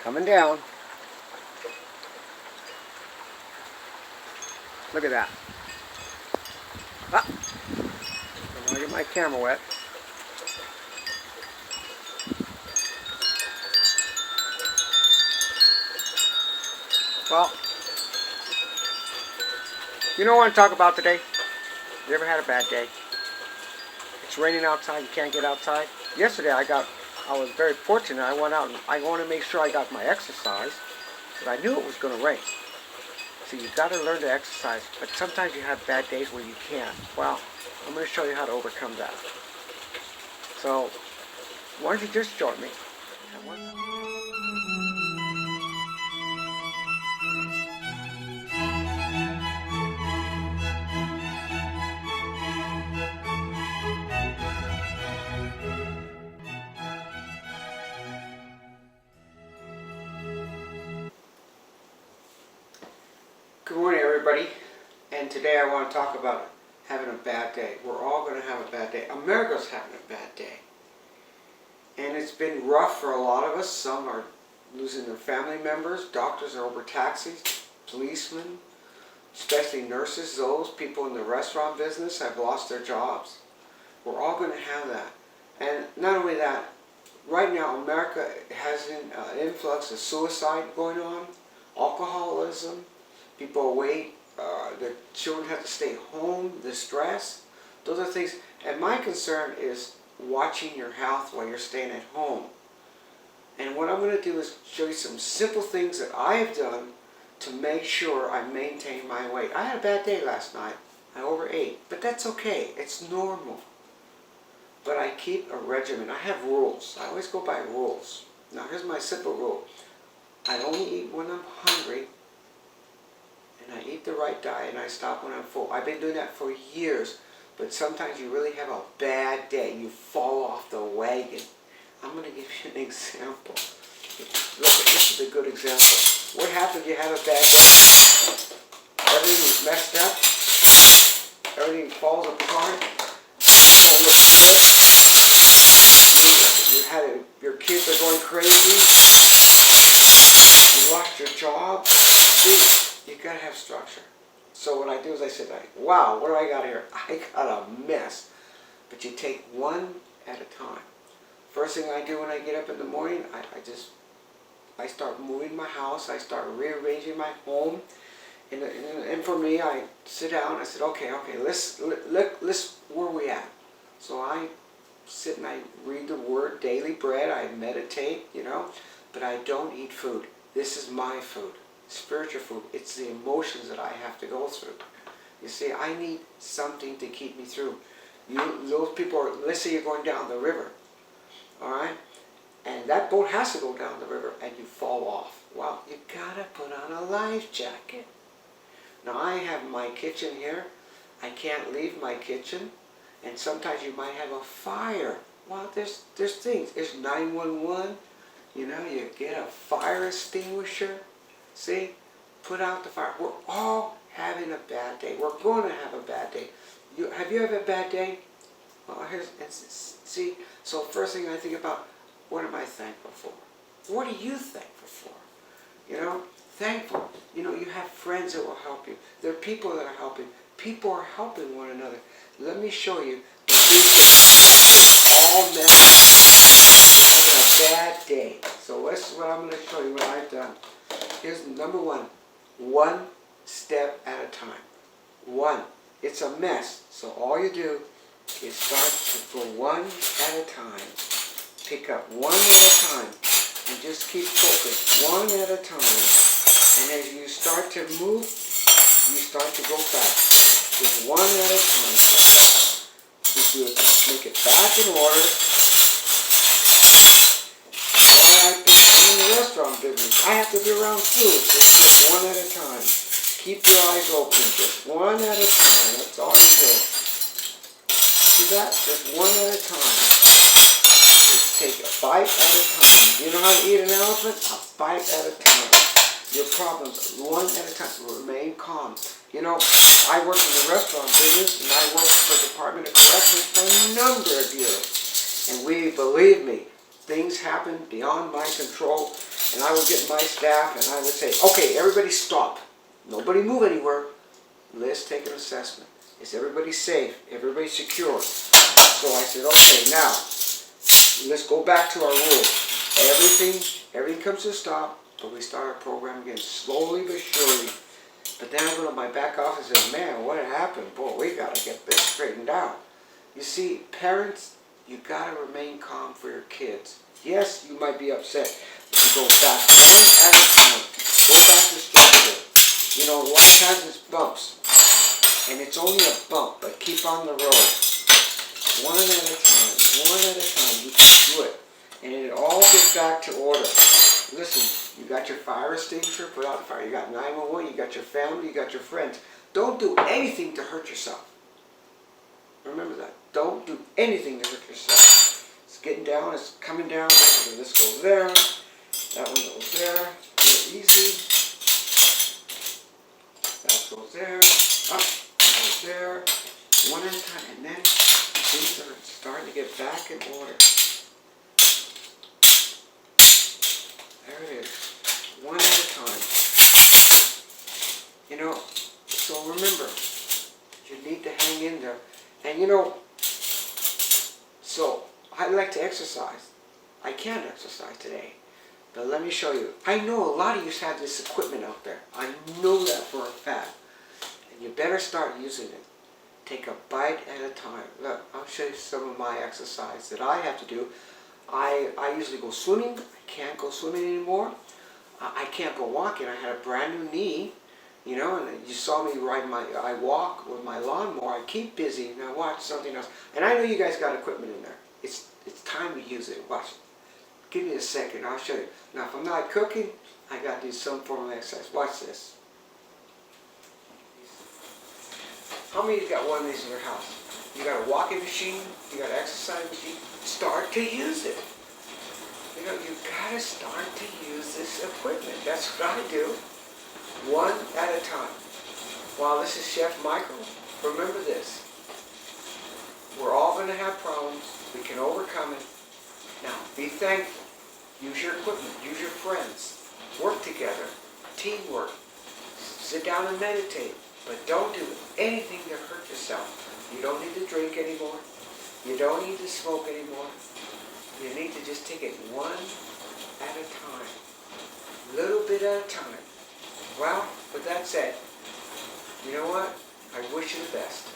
Coming down. Look at that. Ah! I want to get my camera wet. Well, you know what I want to talk about today? You ever had a bad day? It's raining outside, you can't get outside. Yesterday I was very fortunate. I went out and I wanted to make sure I got my exercise, but I knew it was going to rain. So you've got to learn to exercise, but sometimes you have bad days where you can't. Well, I'm going to show you how to overcome that. So, why don't you just join me? Good morning, everybody, and today I want to talk about having a bad day. We're all going to have a bad day. America's having a bad day, and it's been rough for a lot of us. Some are losing their family members, doctors are overtaxing, policemen, especially nurses, those people in the restaurant business have lost their jobs. We're all going to have that, and not only that, right now America has an influx of suicide going on, alcoholism. People away, the children have to stay home, the stress. Those are things, and my concern is watching your health while you're staying at home. And what I'm going to do is show you some simple things that I have done to make sure I maintain my weight. I had a bad day last night. I overate, but that's okay. It's normal. But I keep a regimen. I have rules. I always go by rules. Now here's my simple rule. I only eat when I'm hungry. And I eat the right diet and I stop when I'm full. I've been doing that for years, but sometimes you really have a bad day. You fall off the wagon. I'm going to give you an example. Look, this is a good example. What happens if you have a bad day? Everything is messed up. Everything falls apart. So much stress. Your kids are going crazy. You lost your job. See? You gotta have structure. So what I do is I said, wow, what do I got here? I got a mess. But you take one at a time. First thing I do when I get up in the morning, I start moving my house. I start rearranging my home. And for me, I sit down. I said, okay, let's where are we at? So I sit and I read the Word, daily bread. I meditate, but I don't eat food. This is my food. Spiritual food. It's the emotions that I have to go through. You see, I need something to keep me through. Those people are, let's say you're going down the river, all right, and that boat has to go down the river, and you fall off. Well, you gotta put on a life jacket. Now I have my kitchen here. I can't leave my kitchen, and sometimes you might have a fire. Well, there's things. There's 911. You get a fire extinguisher. See, put out the fire. We're all having a bad day. We're going to have a bad day. Have you ever had a bad day? Well, see, so first thing I think about, what am I thankful for? What are you thankful for? Thankful. You have friends that will help you. There are people that are helping. People are helping one another. Let me show you the things that all messed on a bad day. So this is what I'm going to show you what I've done. Here's number one step at a time. One. It's a mess. So all you do is start to go one at a time. Pick up one at a time. And just keep focused one at a time. And as you start to move, you start to go fast. Just one at a time. Just do it. Make it back in order. I'm in the restaurant business. I have to be around food. Just one at a time. Keep your eyes open. Just one at a time. That's all you do. See that? Just one at a time. Just take a bite at a time. You know how to eat an elephant? A bite at a time. Your problems, one at a time. Remain calm. I work in the restaurant business, and I worked for the Department of Corrections for a number of years. And believe me, things happen beyond my control, And I would get my staff and I would say, okay, everybody stop. Nobody move anywhere. Let's take an assessment. Is everybody safe? Everybody secure? So I said, okay, now, let's go back to our rules. Everything comes to a stop, but we start our program again, slowly but surely. But then I go to my back office and say, man, what happened? Boy, we gotta get this straightened out. You see, parents, you gotta remain calm for your kids. Yes, you might be upset, but you go back one at a time. Go back to structure. You know, life has its bumps, and it's only a bump, but keep on the road. One at a time, you can do it. And it all gets back to order. Listen, you got your fire extinguisher, put out the fire. You got 911, you got your family, you got your friends. Don't do anything to hurt yourself. Remember that. Don't do anything to hurt yourself. It's getting down, it's coming down. This goes there, that one goes there. Real easy. That goes there, up, goes there. One at a time, and then things are starting to get back in order. There it is. One at a time. You know, so remember, you need to hang in there. And you know, so I like to exercise. I can't exercise today. But let me show you. I know a lot of you have this equipment out there. I know that for a fact. And you better start using it. Take a bite at a time. Look, I'll show you some of my exercise that I have to do. I usually go swimming. I can't go swimming anymore. I can't go walking. I had a brand new knee, you know, and you saw me I walk with my lawnmower. I keep busy and I watch something else. And I know you guys got equipment in there. It's time to use it. Watch. Give me a second. I'll show you. Now, if I'm not cooking, I got to do some form of exercise. Watch this. How many of you got one of these in your house? You got a walking machine, you got an exercise machine. Start to use it. You know, you gotta start to use this equipment. That's what I do. One at a time. Wow, this is Chef Michael. Remember this. We're all gonna have problems. We can overcome it. Now, be thankful. Use your equipment. Use your friends. Work together. Teamwork. Sit down and meditate. But don't do anything to hurt yourself. You don't need to drink anymore. You don't need to smoke anymore. You need to just take it one at a time. Little bit at a time. Well, with that said, you know what? I wish you the best.